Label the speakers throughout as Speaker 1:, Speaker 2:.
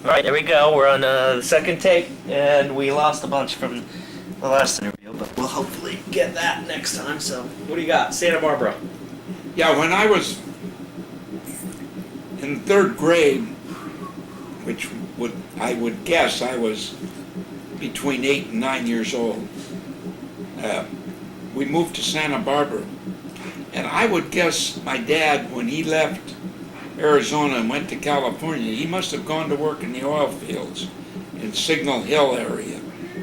Speaker 1: All right, there we go. We're on the second take, and we lost a bunch from the last interview, but we'll hopefully get that next time. So, what do you got? Santa Barbara.
Speaker 2: Yeah, when I was in third grade, I would guess I was between 8 and 9 years old, we moved to Santa Barbara. And I would guess my dad, when he left Arizona and went to California, he must have gone to work in the oil fields in Signal Hill area,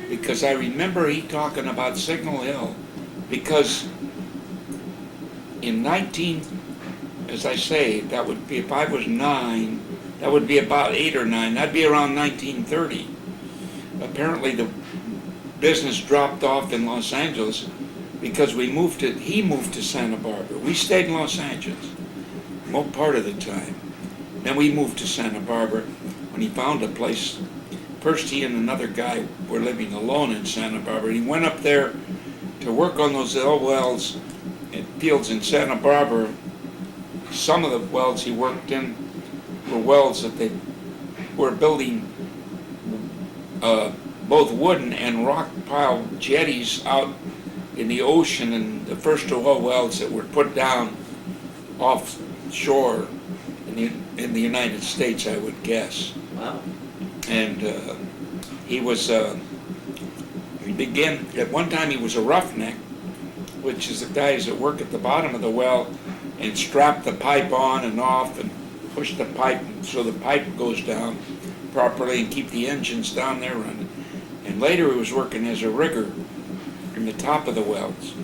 Speaker 2: because I remember he talking about Signal Hill, because in as I say, that would be, if I was 9, that would be about 8 or 9, that'd be around 1930. Apparently the business dropped off in Los Angeles because he moved to Santa Barbara. We stayed in Los Angeles most part of the time. Then we moved to Santa Barbara when he found a place. First he and another guy were living alone in Santa Barbara. He went up there to work on those oil wells and fields in Santa Barbara. Some of the wells he worked in were wells that they were building both wooden and rock pile jetties out in the ocean, and the first oil wells that were put down offshore in the United States, I would guess.
Speaker 1: Wow.
Speaker 2: And he began, at one time he was a roughneck, which is the guys that work at the bottom of the well and strap the pipe on and off and push the pipe so the pipe goes down properly and keep the engines down there running. And later he was working as a rigger in the top of the wells.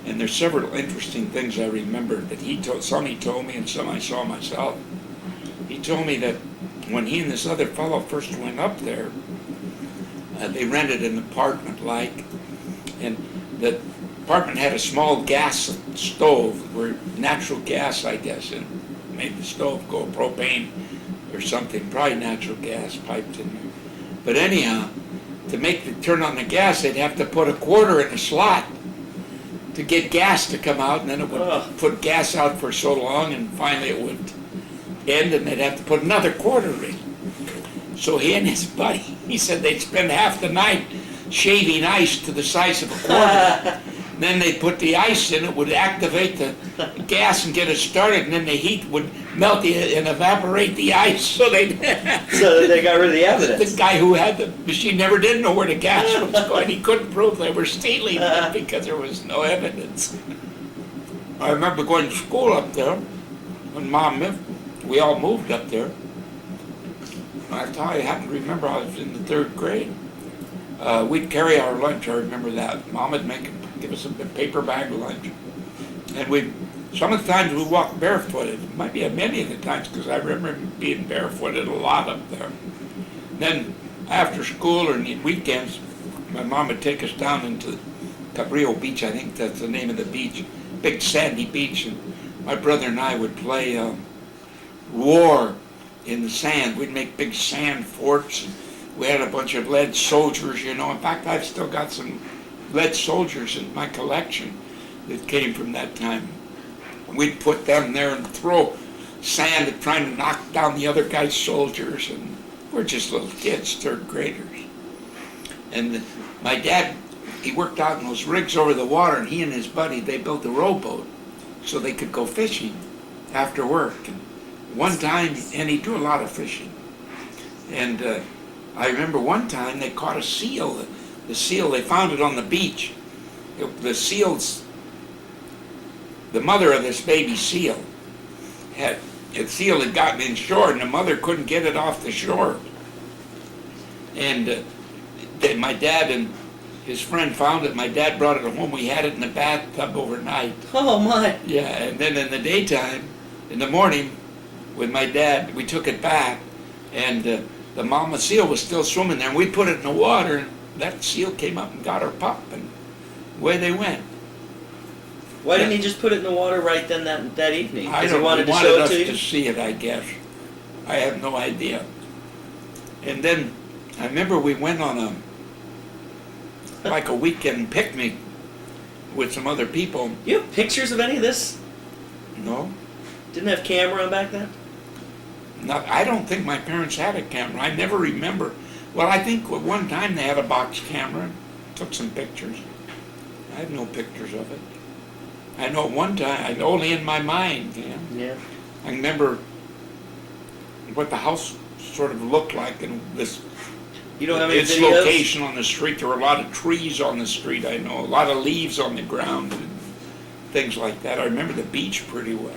Speaker 2: And there's several interesting things I remember that some he told me and some I saw myself. He told me that when he and this other fellow first went up there, they rented an apartment and the apartment had a small gas stove, where natural gas, I guess, and made the stove go propane or something, probably natural gas piped in there. But anyhow, to turn on the gas, they'd have to put a quarter in a slot to get gas to come out, and then it would put gas out for so long, and finally it would end, and they'd have to put another quarter in. So he and his buddy, he said they'd spend half the night shaving ice to the size of a quarter. Then they put the ice in, it would activate the gas and get it started, and then the heat would melt and evaporate the ice. So they
Speaker 1: got rid of the evidence.
Speaker 2: The guy who had the machine never did know where the gas was going. He couldn't prove they were stealing it because there was no evidence. I remember going to school up there when Mom lived. We all moved up there. I happen to remember I was in the third grade. We'd carry our lunch. I remember that. Mom would give us a paper bag lunch. And some of the times we walked barefooted. It might be many of the times, because I remember being barefooted a lot up there. Then after school or weekends, my mom would take us down into Cabrillo Beach, I think that's the name of the beach, big sandy beach, and my brother and I would play war in the sand. We'd make big sand forts. We had a bunch of lead soldiers, In fact, I've still got some lead soldiers in my collection that came from that time. We'd put them there and throw sand at trying to knock down the other guy's soldiers, and we're just little kids, third graders. And my dad, he worked out in those rigs over the water, and he and his buddy, they built a rowboat so they could go fishing after work. And one time, and he do a lot of fishing, and I remember one time they caught a seal. The seal, they found it on the beach. The mother of this baby seal had gotten inshore, and the mother couldn't get it off the shore. And my dad and his friend found it. My dad brought it home. We had it in the bathtub overnight.
Speaker 1: Oh my!
Speaker 2: Yeah, and then in the daytime, in the morning, with my dad, we took it back, and the mama seal was still swimming there. And we put it in the water, and that seal came up and got her pup, and away they went.
Speaker 1: Why didn't he just put it in the water right then that evening?
Speaker 2: I don't know. He wanted us to see it, I guess. I have no idea. And then I remember we went on a weekend picnic with some other people.
Speaker 1: You have pictures of any of this?
Speaker 2: No.
Speaker 1: Didn't have camera back then?
Speaker 2: Not, I don't think my parents had a camera. I never remember. Well, I think at one time they had a box camera. Took some pictures. I have no pictures of it. I know one time, only in my mind, you know.
Speaker 1: Yeah.
Speaker 2: I remember what the house sort of looked like and this.
Speaker 1: You don't have any
Speaker 2: Its
Speaker 1: videos?
Speaker 2: location on the street. There were a lot of trees on the street. I know a lot of leaves on the ground and things like that. I remember the beach pretty well.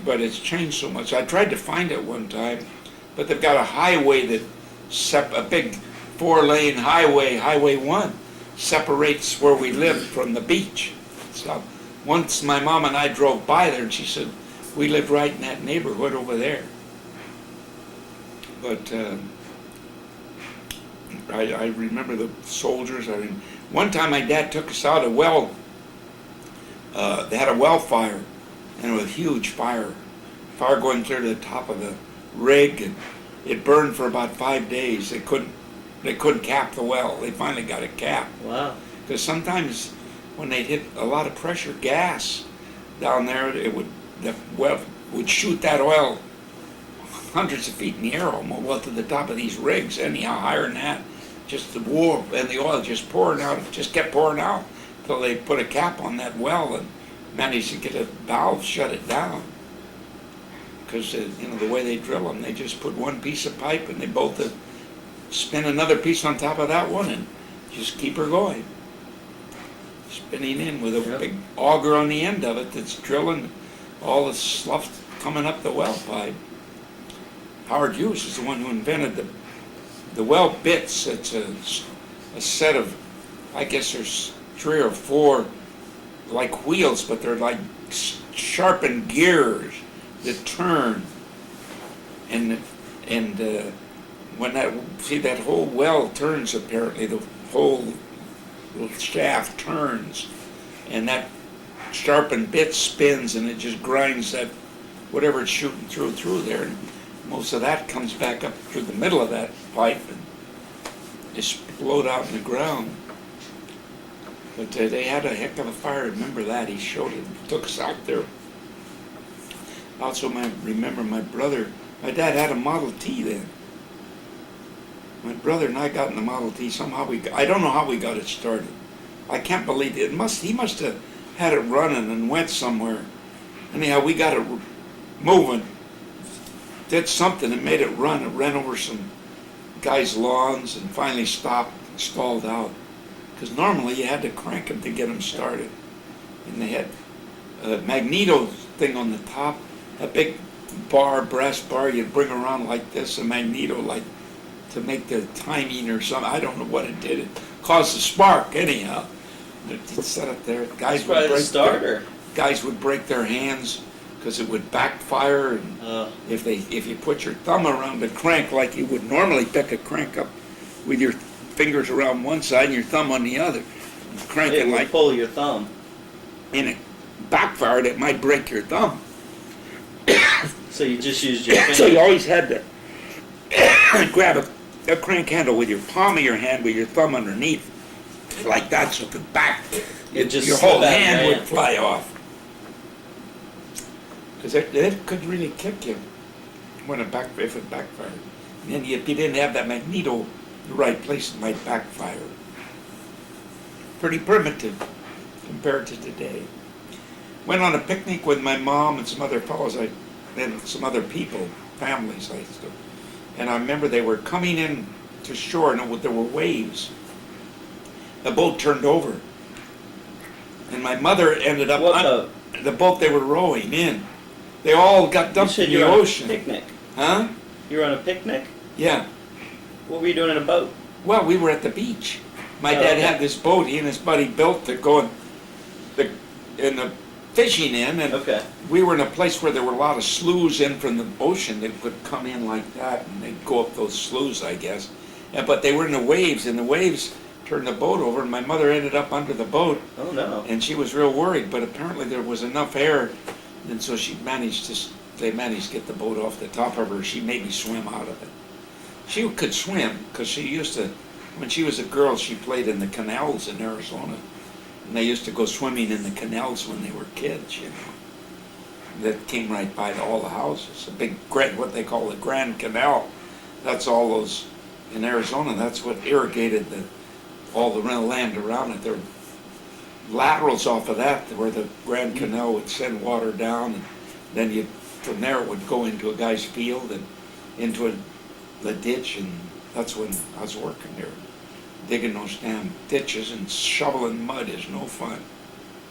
Speaker 2: But it's changed so much. I tried to find it one time, but they've got a highway that a big 4-lane highway, Highway 1, separates where we live from the beach. So once my mom and I drove by there, and she said, we live right in that neighborhood over there. But I remember the soldiers. I mean, one time my dad took us out a well. They had a well fire, and it was a huge fire. Fire going clear to the top of the rig, and it burned for about 5 days. They couldn't cap the well. They finally got it capped.
Speaker 1: Wow.
Speaker 2: Because sometimes when they hit a lot of pressure gas down there, the well would shoot that oil hundreds of feet in the air, almost well to the top of these rigs, anyhow higher than that. Just the war and the oil just pouring out, just kept pouring out until they put a cap on that well and managed to get a valve shut it down. Because the way they drill them, they just put one piece of pipe and they bolt it, spin another piece on top of that one, and just keep her going. Spinning in with a big auger on the end of it that's drilling all the slough coming up the well pipe. Howard Hughes is the one who invented the well bits. It's a set of, I guess there's 3 or 4 like wheels, but they're like sharpened gears that turn. And when that whole well turns, apparently the whole shaft turns, and that sharpened bit spins, and it just grinds that whatever it's shooting through there. And most of that comes back up through the middle of that pipe and explode out in the ground. But they had a heck of a fire. I remember that. He showed it. Took us out there. Also, remember my brother. My dad had a Model T then. My brother and I got in the Model T. Somehow I don't know how we got it started. I can't believe it. He must have had it running and went somewhere. Anyhow, we got it moving. Did something and made it run. It ran over some guys' lawns and finally stopped, stalled out. Because normally you had to crank them to get them started. And they had a magneto thing on the top, a big brass bar you'd bring around like this, a magneto like to make the timing or something. I don't know what it did. It caused a spark anyhow. It set up there. Guys would break their hands because it would backfire, and if you put your thumb around the crank like you would normally pick a crank up with your fingers around one side and your thumb on the other, crank it like
Speaker 1: pull your thumb,
Speaker 2: and it backfired, it might break your thumb.
Speaker 1: So you just used your finger.
Speaker 2: So you always had to grab a crank handle with your palm of your hand with your thumb underneath, like that, so the back, your whole hand would fly off. Because it could really kick you if it backfired. And then if you didn't have that magneto in the right place, it might backfire. Pretty primitive compared to today. Went on a picnic with my mom and some other fellows, and some other people, families, and I remember they were coming in to shore, and there were waves. The boat turned over, and my mother ended up on the boat they were rowing in. They all got dumped in the ocean.
Speaker 1: You said you were on a picnic.
Speaker 2: Huh?
Speaker 1: You were on a picnic?
Speaker 2: Yeah.
Speaker 1: What were you doing in a boat?
Speaker 2: Well, we were at the beach. My dad had this boat he and his buddy built to go in the fishing in, and we were in a place where there were a lot of sloughs in from the ocean that would come in like that, and they'd go up those sloughs, I guess. But they were in the waves, and the waves turned the boat over, and my mother ended up under the boat.
Speaker 1: Oh, no.
Speaker 2: And she was real worried, but apparently there was enough air, and so they managed to get the boat off the top of her. She made me swim out of it. She could swim, because she used to, when she was a girl, she played in the canals in Arizona. And they used to go swimming in the canals when they were kids, you know. that came right by to all the houses. A big, what they call the Grand Canal. That's all those, in Arizona, that's what irrigated all the land around it. There were laterals off of that where the Grand Canal would send water down, and then from there it would go into a guy's field and into the ditch, and that's when I was working there. Digging those damn ditches and shoveling mud is no fun.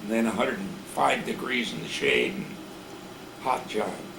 Speaker 2: And then 105 degrees in the shade and hot job.